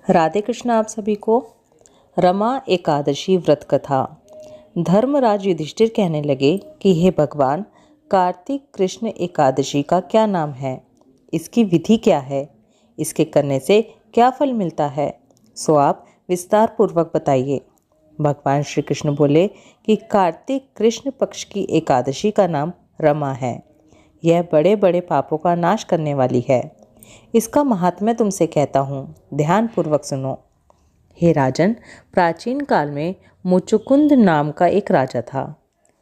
राधे कृष्ण आप सभी को। रमा एकादशी व्रत कथा। धर्मराज युधिष्ठिर कहने लगे कि हे भगवान, कार्तिक कृष्ण एकादशी का क्या नाम है, इसकी विधि क्या है, इसके करने से क्या फल मिलता है, सो आप विस्तार पूर्वक बताइए। भगवान श्री कृष्ण बोले कि कार्तिक कृष्ण पक्ष की एकादशी का नाम रमा है। यह बड़े बड़े पापों का नाश करने वाली है। इसका महात्म्य तुमसे कहता हूँ, ध्यान पूर्वक सुनो। हे राजन, प्राचीन काल में मुचुकुंद नाम का एक राजा था।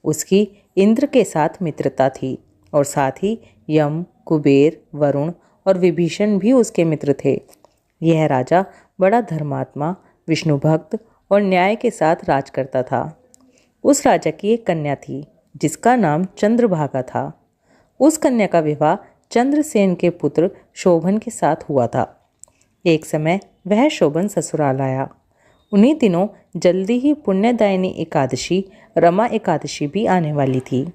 उसकी इंद्र के साथ मित्रता थी और साथ ही यम, कुबेर, वरुण और विभीषण भी उसके मित्र थे। यह राजा बड़ा धर्मात्मा, विष्णु भक्त और न्याय के साथ राज करता था। उस राजा की एक कन्या थी जिसका नाम चंद्रभागा था। उस कन्या का विवाह चंद्रसेन के पुत्र शोभन के साथ हुआ था। एक समय वह शोभन ससुराल आया। उन्हीं दिनों जल्दी ही पुण्यदायिनी एकादशी रमा एकादशी भी आने वाली थी।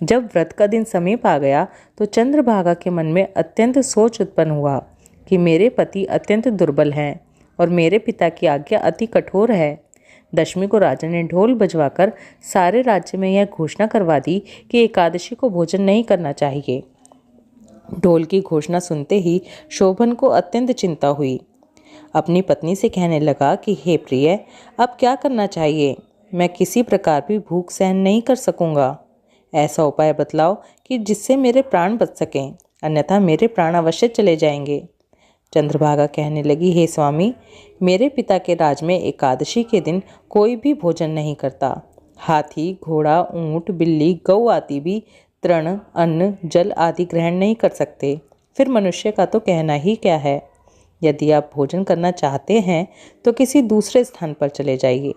जब व्रत का दिन समीप आ गया तो चंद्रभागा के मन में अत्यंत सोच उत्पन्न हुआ कि मेरे पति अत्यंत दुर्बल हैं और मेरे पिता की आज्ञा अति कठोर है। दशमी को राजा ने ढोल बजवाकर सारे राज्य में यह घोषणा करवा दी कि एकादशी को भोजन नहीं करना चाहिए। ढोल की घोषणा सुनते ही शोभन को अत्यंत चिंता हुई। अपनी पत्नी से कहने लगा कि हे प्रिय, अब क्या करना चाहिए? मैं किसी प्रकार भी भूख सहन नहीं कर सकूंगा। ऐसा उपाय बतलाओ कि जिससे मेरे प्राण बच सकें, अन्यथा मेरे प्राण अवश्य चले जाएंगे। चंद्रभागा कहने लगी, हे स्वामी, मेरे पिता के राज में एकादशी के दिन कोई भी भोजन नहीं करता। हाथी, घोड़ा, ऊंट, बिल्ली, गौ आदि भी तृण, अन्न, जल आदि ग्रहण नहीं कर सकते। फिर मनुष्य का तो कहना ही क्या है। यदि आप भोजन करना चाहते हैं तो किसी दूसरे स्थान पर चले जाइए,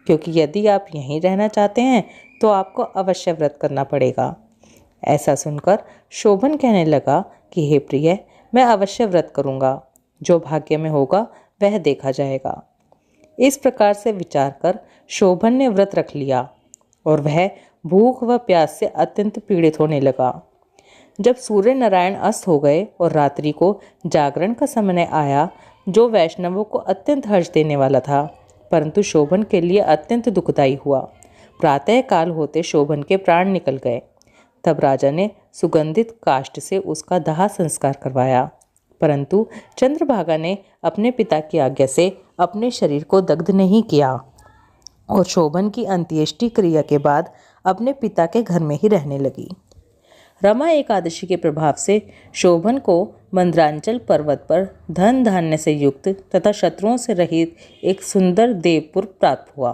क्योंकि यदि आप यहीं रहना चाहते हैं तो आपको अवश्य व्रत करना पड़ेगा। ऐसा सुनकर शोभन कहने लगा कि हे प्रिय, मैं अवश्य व्रत करूंगा। जो भाग्य में होगा वह देखा जाएगा। इस प्रकार से विचार कर शोभन ने व्रत रख लिया और वह भूख व प्यास से अत्यंत पीड़ित होने लगा। जब सूर्य नारायण अस्त हो गए और रात्रि को जागरण का समय आया, जो वैष्णवों को अत्यंत हर्ष देने वाला था, परंतु शोभन के लिए अत्यंत दुखदायी हुआ। प्रातः काल होते शोभन के प्राण निकल गए। तब राजा ने सुगंधित काष्ठ से उसका दाह संस्कार करवाया, परंतु चंद्रभागा ने अपने पिता की आज्ञा से अपने शरीर को दग्ध नहीं किया और शोभन की अंत्येष्टि क्रिया के बाद अपने पिता के घर में ही रहने लगी। रमा एकादशी के प्रभाव से शोभन को मंद्रांचल पर्वत पर धन धान्य से युक्त तथा शत्रुओं से रहित एक सुंदर देवपुर प्राप्त हुआ।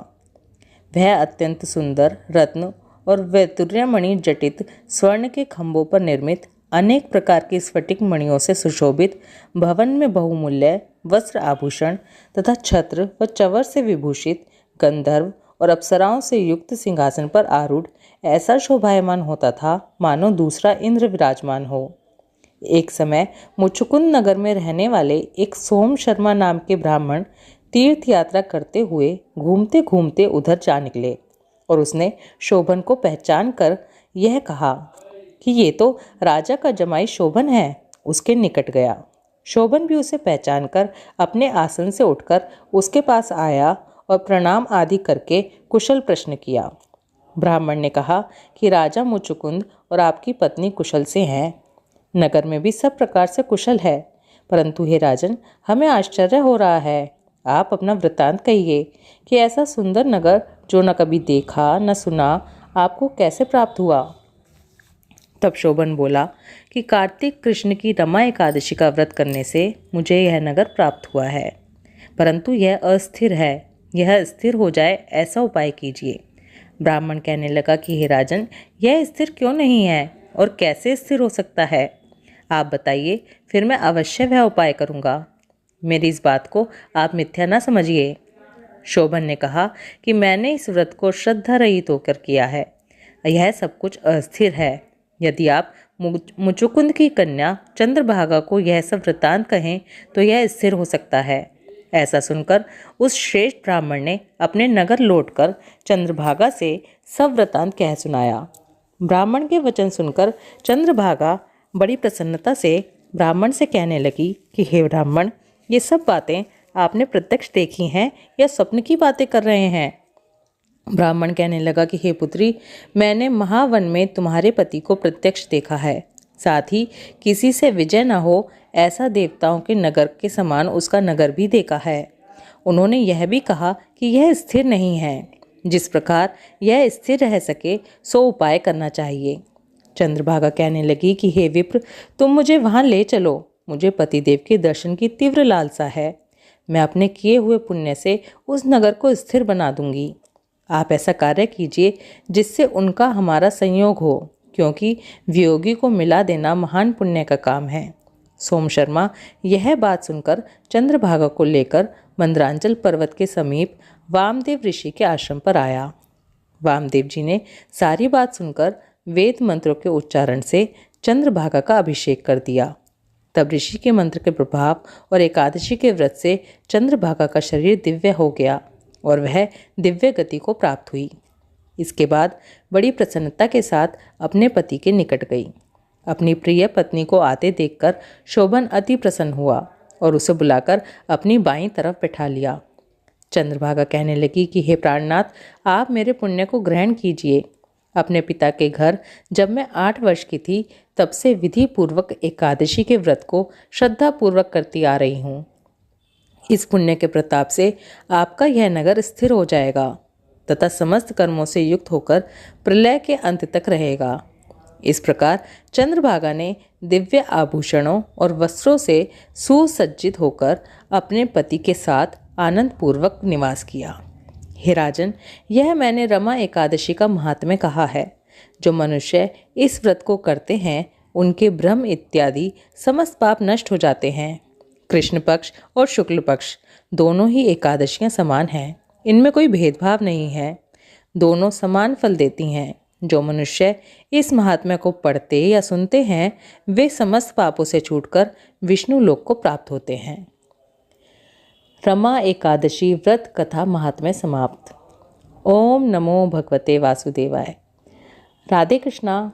वह अत्यंत सुंदर रत्न और वैतुर्यमणि जटित स्वर्ण के खंभों पर निर्मित अनेक प्रकार की स्फटिक मणियों से सुशोभित भवन में बहुमूल्य वस्त्र आभूषण तथा छत्र व चवर से विभूषित गंधर्व और अप्सराओं से युक्त सिंहासन पर आरूढ़ ऐसा शोभायमान होता था मानो दूसरा इंद्र विराजमान हो। एक समय मुचुकुंद नगर में रहने वाले एक सोम शर्मा नाम के ब्राह्मण तीर्थ यात्रा करते हुए घूमते घूमते उधर जा निकले और उसने शोभन को पहचान कर यह कहा कि ये तो राजा का जमाई शोभन है। उसके निकट गया। शोभन भी उसे पहचान कर अपने आसन से उठकर उसके पास आया और प्रणाम आदि करके कुशल प्रश्न किया। ब्राह्मण ने कहा कि राजा मुचुकुंद और आपकी पत्नी कुशल से हैं। नगर में भी सब प्रकार से कुशल है, परंतु हे राजन, हमें आश्चर्य हो रहा है। आप अपना वृत्तांत कहिए कि ऐसा सुंदर नगर जो न कभी देखा न सुना, आपको कैसे प्राप्त हुआ। तब शोभन बोला कि कार्तिक कृष्ण की रमा एकादशी का व्रत करने से मुझे यह नगर प्राप्त हुआ है, परंतु यह अस्थिर है। यह स्थिर हो जाए ऐसा उपाय कीजिए। ब्राह्मण कहने लगा कि हे राजन, यह स्थिर क्यों नहीं है और कैसे स्थिर हो सकता है? आप बताइए, फिर मैं अवश्य वह उपाय करूँगा। मेरी इस बात को आप मिथ्या न समझिए। शोभन ने कहा कि मैंने इस व्रत को श्रद्धा रहित होकर किया है। यह सब कुछ अस्थिर है। यदि आप मुचुकुंद की कन्या चंद्रभागा को यह सब वृत्तांत कहें तो यह स्थिर हो सकता है। ऐसा सुनकर उस श्रेष्ठ ब्राह्मण ने अपने नगर लौटकर चंद्रभागा से सब वृत्तांत कह सुनाया। ब्राह्मण के वचन सुनकर चंद्रभागा बड़ी प्रसन्नता से ब्राह्मण से कहने लगी कि हे ब्राह्मण, ये सब बातें आपने प्रत्यक्ष देखी हैं या स्वप्न की बातें कर रहे हैं? ब्राह्मण कहने लगा कि हे पुत्री, मैंने महावन में तुम्हारे पति को प्रत्यक्ष देखा है। साथ ही किसी से विजय न हो ऐसा देवताओं के नगर के समान उसका नगर भी देखा है। उन्होंने यह भी कहा कि यह स्थिर नहीं है। जिस प्रकार यह स्थिर रह सके सो उपाय करना चाहिए। चंद्रभागा कहने लगी कि हे विप्र, तुम मुझे वहाँ ले चलो। मुझे पतिदेव के दर्शन की तीव्र लालसा है। मैं अपने किए हुए पुण्य से उस नगर को स्थिर बना दूंगी। आप ऐसा कार्य कीजिए जिससे उनका हमारा संयोग हो, क्योंकि वियोगी को मिला देना महान पुण्य का काम है। सोम शर्मा यह बात सुनकर चंद्रभागा को लेकर मंदरांचल पर्वत के समीप वामदेव ऋषि के आश्रम पर आया। वामदेव जी ने सारी बात सुनकर वेद मंत्रों के उच्चारण से चंद्रभागा का अभिषेक कर दिया। तब ऋषि के मंत्र के प्रभाव और एकादशी के व्रत से चंद्रभागा का शरीर दिव्य हो गया और वह दिव्य गति को प्राप्त हुई। इसके बाद बड़ी प्रसन्नता के साथ अपने पति के निकट गई। अपनी प्रिय पत्नी को आते देखकर शोभन अति प्रसन्न हुआ और उसे बुलाकर अपनी बाईं तरफ बैठा लिया। चंद्रभागा कहने लगी कि हे प्राणनाथ, आप मेरे पुण्य को ग्रहण कीजिए। अपने पिता के घर जब मैं 8 वर्ष की थी तब से विधि पूर्वक एकादशी के व्रत को श्रद्धा पूर्वक करती आ रही हूँ। इस पुण्य के प्रताप से आपका यह नगर स्थिर हो जाएगा तथा समस्त कर्मों से युक्त होकर प्रलय के अंत तक रहेगा। इस प्रकार चंद्रभागा ने दिव्य आभूषणों और वस्त्रों से सुसज्जित होकर अपने पति के साथ आनंद पूर्वक निवास किया। हे राजन, यह मैंने रमा एकादशी का महात्म्य कहा है। जो मनुष्य इस व्रत को करते हैं उनके भ्रम इत्यादि समस्त पाप नष्ट हो जाते हैं। कृष्ण पक्ष और शुक्ल पक्ष दोनों ही एकादशियां समान हैं। इनमें कोई भेदभाव नहीं है। दोनों समान फल देती हैं। जो मनुष्य इस महात्म्य को पढ़ते या सुनते हैं वे समस्त पापों से छूटकर विष्णु लोक को प्राप्त होते हैं। रमा एकादशी व्रत कथा महात्म्य समाप्त। ओम नमो भगवते वासुदेवाय। राधे कृष्णा।